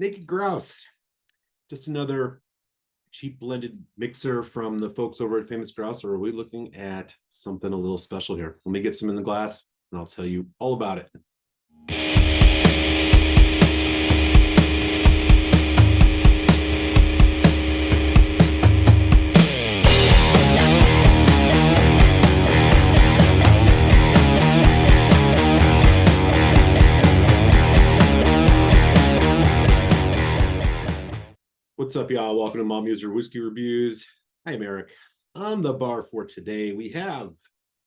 Naked Grouse, just another cheap blended mixer from the folks over at Famous Grouse, or are we looking at something a little special here? Let me get some in the glass and I'll tell you all about it. What's up, y'all? Welcome to Mom User Whiskey Reviews. I'm Eric. On the bar for today, we have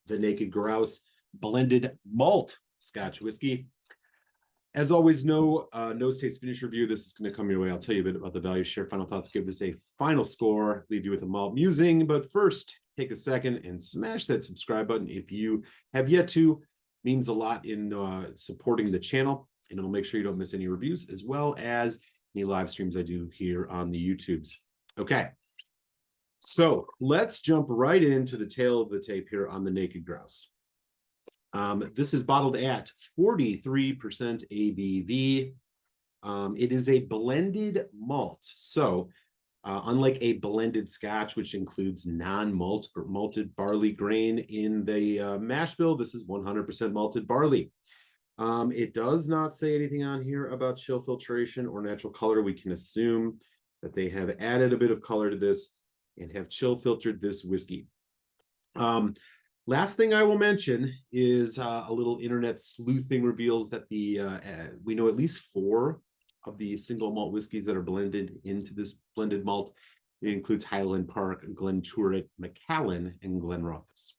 the Naked Grouse blended malt Scotch whiskey. As always, no nose taste finish review. This is going to come your way. I'll tell you a bit about the value, share final thoughts, give this a final score, leave you with a malt musing. But first, take a second and smash that subscribe button if you have yet to. Means a lot in supporting the channel, and it'll make sure you don't miss any reviews, as well as any live streams I do here on the YouTubes. Okay, so let's jump right into the tail of the tape here on the Naked Grouse. This is bottled at 43% ABV. It is a blended malt. So unlike a blended Scotch, which includes non-malt or malted barley grain in the mash bill, this is 100% malted barley. It does not say anything on here about chill filtration or natural color. We can assume that they have added a bit of color to this and have chill filtered this whiskey. Last thing I will mention is a little internet sleuthing reveals that we know at least 4 of the single malt whiskeys that are blended into this blended malt. It includes Highland Park, Glenturret, Macallan, and Glenrothes.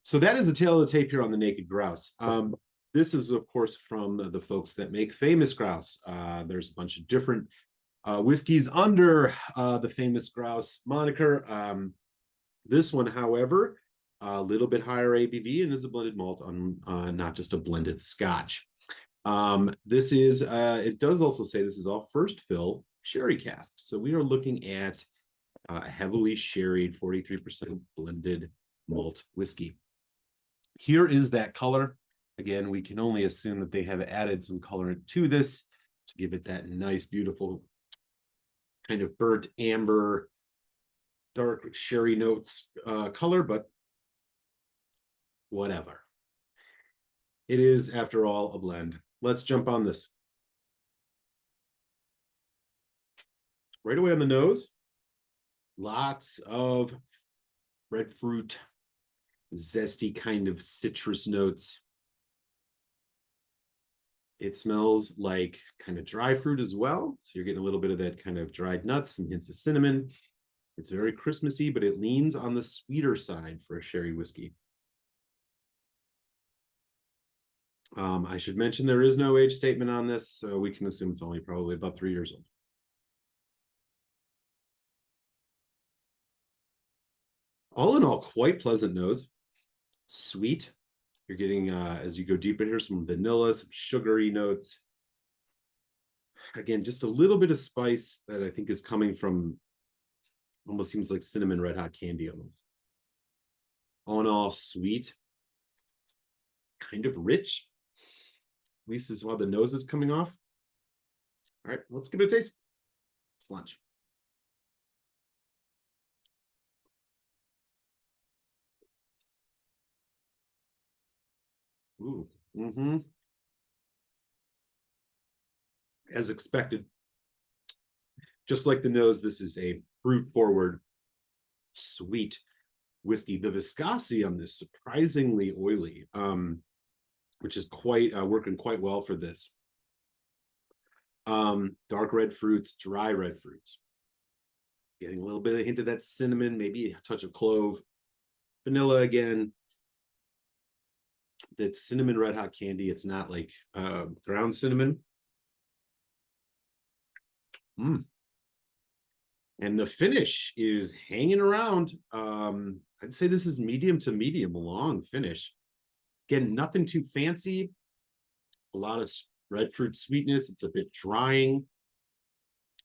So that is the tail of the tape here on the Naked Grouse. This is, of course, from the folks that make Famous Grouse. There's a bunch of different whiskeys under the Famous Grouse moniker. This one, however, a little bit higher ABV and is a blended malt on not just a blended Scotch. This is, it does also say this is all first fill sherry casks. So we are looking at a heavily sherried 43% blended malt whiskey. Here is that color. Again, we can only assume that they have added some color to this to give it that nice, beautiful kind of burnt amber, dark sherry notes color, but whatever. It is, after all, a blend. Let's jump on this. Right away on the nose, lots of red fruit, zesty kind of citrus notes. It smells like kind of dry fruit as well. So you're getting a little bit of that kind of dried nuts and hints of cinnamon. It's very Christmassy, but it leans on the sweeter side for a sherry whiskey. I should mention there is no age statement on this, so we can assume it's only probably about 3 years old. All in all, quite pleasant nose. Sweet. You're getting, as you go deeper here, some vanilla, some sugary notes. Again, just a little bit of spice that I think is coming from, almost seems like cinnamon red hot candy almost. All in all, sweet, kind of rich. At least is while the nose is coming off. All right, let's give it a taste. It's lunch. Ooh, As expected, just like the nose, this is a fruit-forward, sweet whiskey. The viscosity on this surprisingly oily, which is quite working quite well for this. Dark red fruits, dry red fruits. Getting a little bit of a hint of that cinnamon, maybe a touch of clove, vanilla again. That cinnamon red hot candy. It's not like ground cinnamon. And the finish is hanging around. I'd say this is medium to medium long finish. Again, nothing too fancy. A lot of red fruit sweetness. It's a bit drying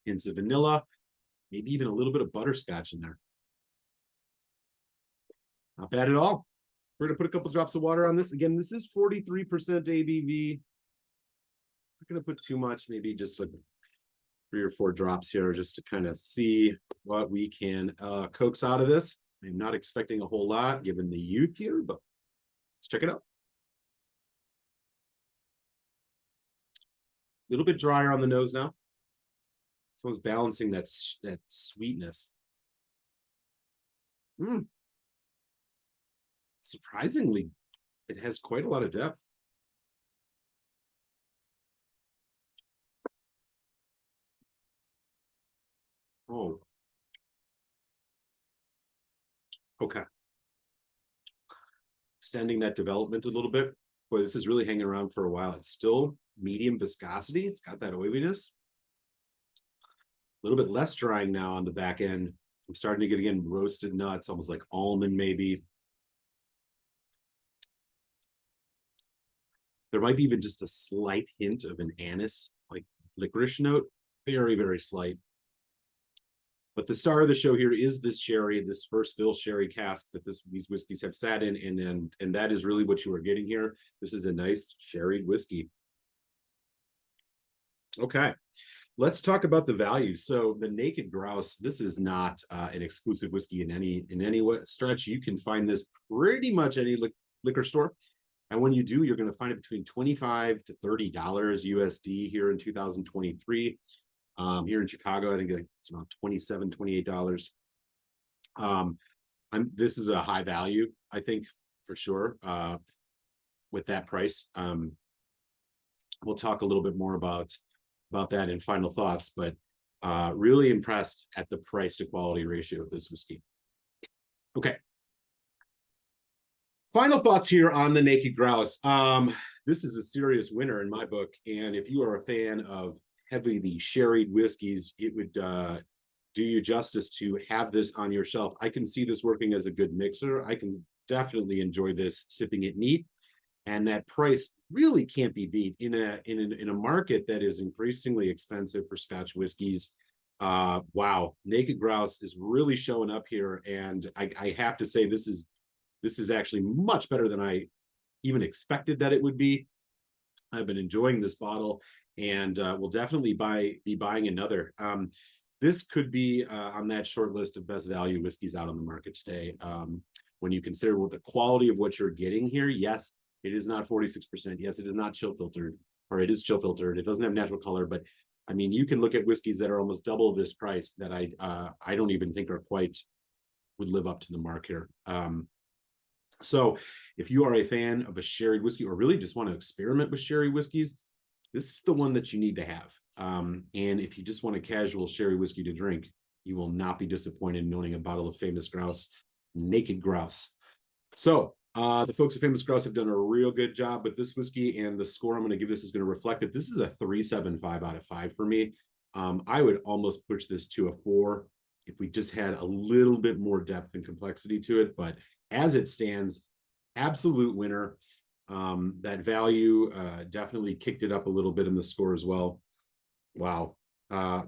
into vanilla, maybe even a little bit of butterscotch in there. Not bad at all. We're going to put a couple drops of water on this. Again, this is 43% ABV. Not going to put too much, maybe just like 3 or 4 drops here just to kind of see what we can coax out of this. I'm not expecting a whole lot given the youth here, but let's check it out. A little bit drier on the nose now. Someone's balancing that sweetness. Surprisingly, it has quite a lot of depth. Oh. Okay. Extending that development a little bit. Boy, this is really hanging around for a while. It's still medium viscosity. It's got that oiliness. A little bit less drying now on the back end. I'm starting to get, again, roasted nuts, almost like almond maybe. There might be even just a slight hint of an anise, like licorice note. Very, very slight. But the star of the show here is this sherry, this first fill sherry cask that these whiskeys have sat in, and that is really what you are getting here. This is a nice sherry whiskey. Okay, let's talk about the value. So the Naked Grouse, this is not an exclusive whiskey in any stretch. You can find this pretty much any liquor store. And when you do, you're going to find it between $25 to $30 USD here in 2023. Here in Chicago, I think it's around $27, $28. This is a high value, I think, for sure, with that price. We'll talk a little bit more about that in final thoughts, but really impressed at the price to quality ratio of this whiskey. Okay. Final thoughts here on the Naked Grouse. This is a serious winner in my book, and if you are a fan of heavily sherried whiskeys, it would do you justice to have this on your shelf. I can see this working as a good mixer. I can definitely enjoy this sipping it neat, and that price really can't be beat in a market that is increasingly expensive for Scotch whiskeys. Wow, Naked Grouse is really showing up here, and I have to say this is actually much better than I even expected that it would be. I've been enjoying this bottle, and we'll definitely be buying another. This could be on that short list of best value whiskeys out on the market today. When you consider what the quality of what you're getting here, yes, it is not 46%. Yes, it is not chill filtered, or it is chill filtered. It doesn't have natural color, but I mean, you can look at whiskeys that are almost double this price that I don't even think are quite would live up to the mark here. So if you are a fan of a sherry whiskey, or really just want to experiment with sherry whiskeys, this is the one that you need to have. And if you just want a casual sherry whiskey to drink, you will not be disappointed in owning a bottle of Famous Grouse, Naked Grouse. So the folks at Famous Grouse have done a real good job with this whiskey, and the score I'm going to give this is going to reflect it. This is a 3.75 out of 5 for me. I would almost push this to a 4 if we just had a little bit more depth and complexity to it. But as it stands, absolute winner. That value definitely kicked it up a little bit in the score as well. Wow.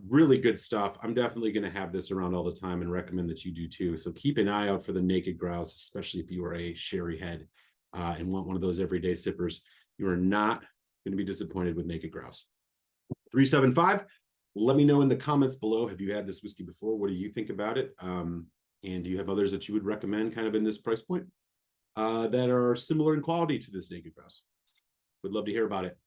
Really good stuff. I'm definitely going to have this around all the time and recommend that you do too. So keep an eye out for the Naked Grouse, especially if you are a sherry head and want one of those everyday sippers. You are not going to be disappointed with Naked Grouse. 3.75. Let me know in the comments below. Have you had this whiskey before? What do you think about it? And do you have others that you would recommend kind of in this price point that are similar in quality to this Naked Grouse? Would love to hear about it.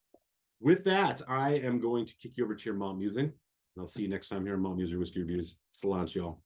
With that, I am going to kick you over to your malt musing. And I'll see you next time here on Malt Muser Whiskey Reviews. Salance, y'all.